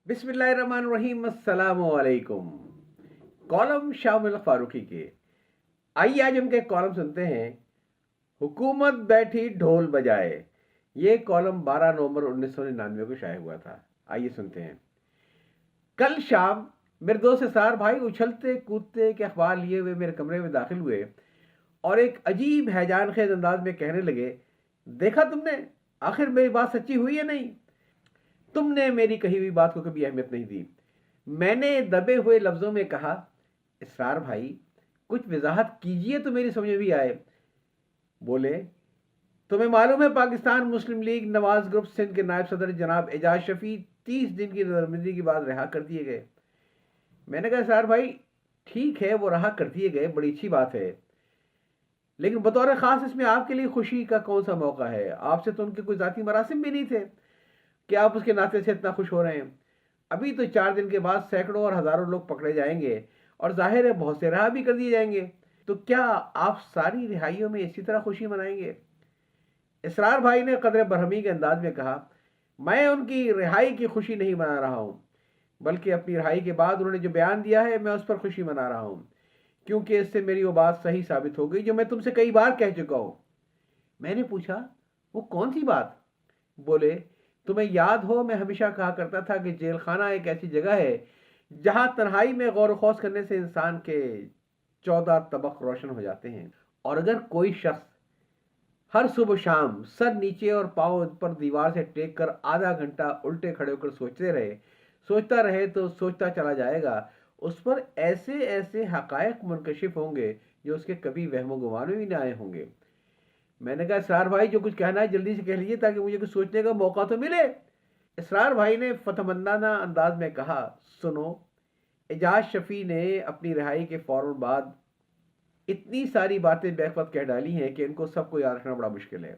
बिस्मिल्लाहिर्रहमानिर्रहीम, अस्सलामु अलैकुम। कॉलम शामिल फारूकी के। आइए आज हम के कॉलम सुनते हैं। हुकूमत बैठी ढोल बजाए। ये कॉलम 12 नवंबर 1999 को शाया हुआ था। आइए सुनते हैं। कल शाम मेरे दोस्त सार भाई उछलते कूदते के अखबार लिए हुए मेरे कमरे में दाखिल हुए और एक अजीब हैजान खेज अंदाज में कहने लगे, देखा तुमने, आखिर मेरी बात सच्ची हुई है नहीं। तुमने मेरी कही हुई बात को कभी अहमियत नहीं दी। मैंने दबे हुए लफ्जों में कहा, इसरार भाई, कुछ वजाहत कीजिए तो मेरी समझ में भी आए। बोले, तुम्हें मालूम है पाकिस्तान मुस्लिम लीग नवाज ग्रुप सिंध के नायब सदर जनाब एजाज शफी 30 दिन की नजरबंदी के बाद रिहा कर दिए गए। मैंने कहा, इसरार भाई, ठीक है वो रहा कर दिए गए, बड़ी अच्छी बात है, लेकिन बतौर खास इसमें आपके लिए खुशी का कौन सा मौका है? आपसे तो उनके कोई जाती मरासिम भी नहीं थे कि आप उसके नाते से इतना खुश हो रहे हैं। अभी तो 4 दिन के बाद सैकड़ों और हजारों लोग पकड़े जाएंगे और जाहिर है बहुत से रिहा भी कर दिए जाएंगे। तो क्या आप सारी रिहाइयों में इसी तरह खुशी मनाएंगे? इसरार भाई ने कदर बरहमी के अंदाज में कहा, मैं उनकी रिहाई की खुशी नहीं मना रहा हूं, बल्कि अपनी रिहाई के बाद उन्होंने जो बयान दिया है मैं उस पर खुशी मना रहा हूं, क्योंकि इससे मेरी वो बात सही साबित हो गई जो मैं तुमसे कई बार कह चुका हूं। मैंने पूछा, वो कौन सी बात? बोले, तुम्हें याद हो मैं हमेशा कहा करता था कि जेल खाना एक ऐसी जगह है जहां तन्हाई में गौर खौस करने से इंसान के 14 तबक रोशन हो जाते हैं, और अगर कोई शख्स हर सुबह शाम सर नीचे और पांव पर दीवार से टेक कर आधा घंटा उल्टे खड़े होकर सोचता रहे तो सोचता चला जाएगा, उस पर ऐसे ऐसे हकायक मुनकशिफ होंगे जो उसके कभी वहमो गुमान में भी ना आए होंगे। मैंने कहा, इसरार भाई, जो कुछ कहना है जल्दी से कह लीजिए ताकि मुझे कुछ सोचने का मौका तो मिले। इसरार भाई ने फतमंदाना अंदाज में कहा, सुनो, एजाज शफी ने अपनी रिहाई के फौरन बाद इतनी सारी बातें बैकवक्त कह डाली हैं कि इनको सबको याद रखना बड़ा मुश्किल है।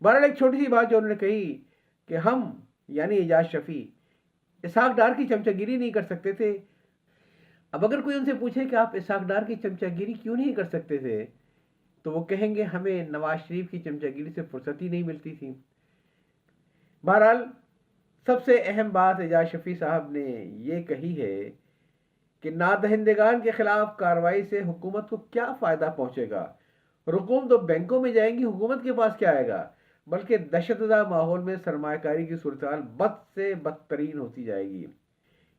बहरहाल एक छोटी सी बात जो उन्होंने कही कि हम यानी एजाज शफी इसहाक डार की चमचागिरी नहीं कर सकते थे। अब अगर कोई उनसे पूछे कि आप इसहाक डार की चमचागिरी क्यों नहीं कर सकते थे, तो वो कहेंगे हमें नवाज शरीफ की चमचागिरी से फुर्सत ही नहीं मिलती थी। बहरहाल सबसे अहम बात एजाज शफी साहब ने ये कही है कि नादहिंदगान के खिलाफ कार्रवाई से हुकूमत को क्या फायदा पहुंचेगा। रकूम तो बैंकों में जाएंगी, हुकूमत के पास क्या आएगा? बल्कि दहशतदा माहौल में सरमाकारी की सूरत बद से बदतरीन होती जाएगी।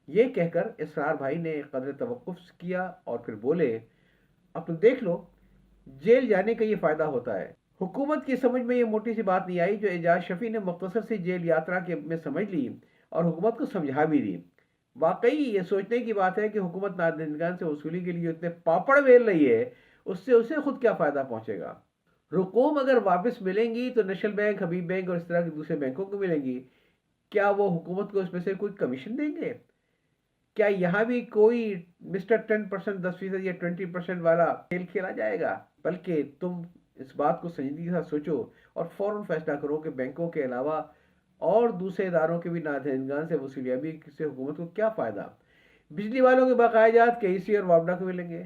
ये कहकर इसरार भाई ने कदर तवक्कुफ किया और फिर बोले, अब तो देख लो, जेल जाने का ये फायदा होता है। हुकूमत की समझ में ये मोटी सी बात नहीं आई जो एजाज शफी ने मुख्तसर से जेल यात्रा के में समझ ली और हुकूमत को समझा भी दी। वाकई ये सोचने की बात है कि हुकूमत नादनिगान से वसूली के लिए इतने पापड़ बेल रही है, उससे उसे खुद क्या फायदा पहुंचेगा? रुकूम अगर वापस मिलेंगी तो नेशनल बैंक, हबीब बैंक और इस तरह के दूसरे बैंकों को मिलेंगी। क्या वो हुकूमत को इसमें से कोई कमीशन देंगे? क्या यहाँ भी कोई मिस्टर 10%, 10% या 20% वाला खेल खेला जाएगा? बल्कि तुम इस बात को संजीदगी के साथ सोचो और फौरन फैसला करो कि बैंकों के अलावा और दूसरे इदारों के भी नादहिंदगान से वसूलियाबी से हुकूमत को क्या फ़ायदा। बिजली वालों के बकायाजात केईसी और वापडा को मिलेंगे,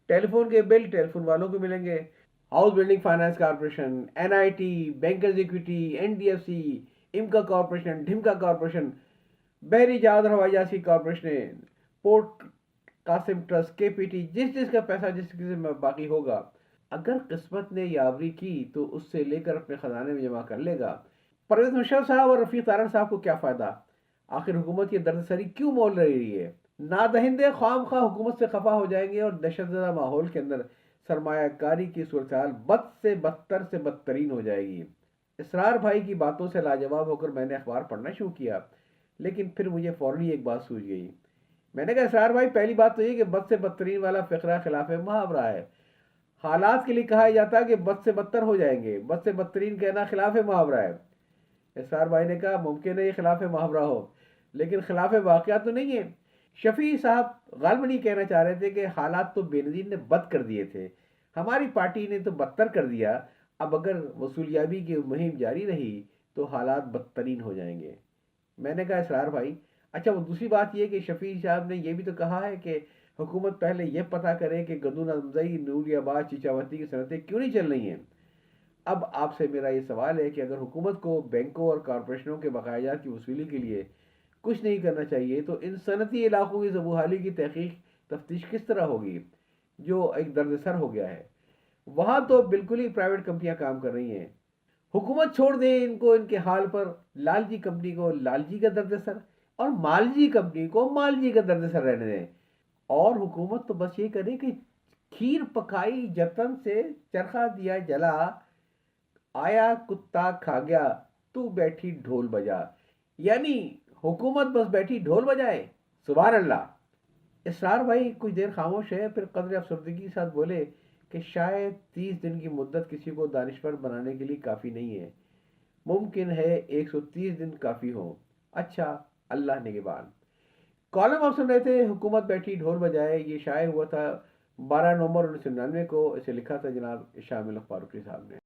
टेलीफोन के बिल टेलीफोन वालों को मिलेंगे, house building finance corporation, NIT, bankers equity, NDFC, इमका कॉरपोरेशन, ढिमका कॉरपोरेशन, बहरी जहाज और हवाई जहाज की corporation, port Qasim trust, KPT, जिस जिसका पैसा जिस किसी में बाकी होगा, अगर किस्मत ने यावरी की तो उससे लेकर अपने खजाने में जमा कर लेगा। परवेज मुशर्रफ साहब और रफीक तारड़ साहब को क्या फायदा? आखिर हुकूमत की दर्दसरी क्यों मोल रही है? नादहिंदे ख्वाम खा हुकूमत से खफा हो जाएंगे और दहशतज़दा माहौल के अंदर सरमायाकारी की सूरत बद से बदतरीन हो जाएगी। इसरार भाई की बातों से लाजवाब होकर मैंने अखबार पढ़ना शुरू किया, लेकिन फिर मुझे फौरन ही एक बात सूझ गई। मैंने कहा, इसरार भाई, पहली बात तो ये कि बद से बदतरीन वाला फ़िक्रा खिलाफ मुहावरा है। हालात के लिए कहा जाता है कि बद से बदतर हो जाएंगे, बद से बदतरीन कहना खिलाफ मुहावरा है। एसआर भाई ने कहा, मुमकिन है ये खिलाफ मुहावरा हो, लेकिन खिलाफ वाक़या तो नहीं है। शफी साहब गालबन ये कहना चाह रहे थे कि हालात तो बेनज़ीर ने बद कर दिए थे, हमारी पार्टी ने तो बदतर कर दिया। अब अगर वसूलियाबी की मुहिम जारी रही तो हालात बदतरीन हो जाएंगे। मैंने कहा, इसरार भाई, अच्छा वो दूसरी बात ये कि शफी साहब ने यह भी तो कहा है कि हुकूमत पहले यह पता करे कि गदून अमजई, नूरियाबाद, चीचावती की सनतें क्यों नहीं चल रही हैं। अब आपसे मेरा ये सवाल है कि अगर हुकूमत को बैंकों और कॉरपोरेशनों के बकायाजात की वसूली के लिए کچھ نہیں کرنا چاہیے، تو ان صنعتی علاقوں کی زبوحالی کی تحقیق تفتیش کس طرح ہوگی جو ایک درد سر ہو گیا ہے؟ وہاں تو بالکل ہی پرائیویٹ کمپنیاں کام کر رہی ہیں۔ حکومت چھوڑ دے ان کو ان کے حال پر، لال جی کمپنی کو لال جی کا درد سر اور مال جی کمپنی کو مال جی کا درد سر رہنے دیں، اور حکومت تو بس یہ کرے کہ کھیر پکائی جتن سے چرخا دیا جلا، آیا کتا کھا گیا تو بیٹھی ڈھول بجا، یعنی حکومت بس بیٹھی ڈھول بجائے۔ سبحان اللہ۔ اسرار بھائی کچھ دیر خاموش ہے، پھر قدر افسردگی کے ساتھ بولے کہ شاید 30 دن کی مدت کسی کو دانشور بنانے کے لیے کافی نہیں ہے، ممکن ہے 130 دن کافی ہو۔ اچھا، اللہ نگہبان۔ کالم آپ سن رہے تھے حکومت بیٹھی ڈھول بجائے، یہ شائع ہوا تھا 12 نومبر 1999 کو، اسے لکھا تھا جناب شامل فاروقی صاحب نے۔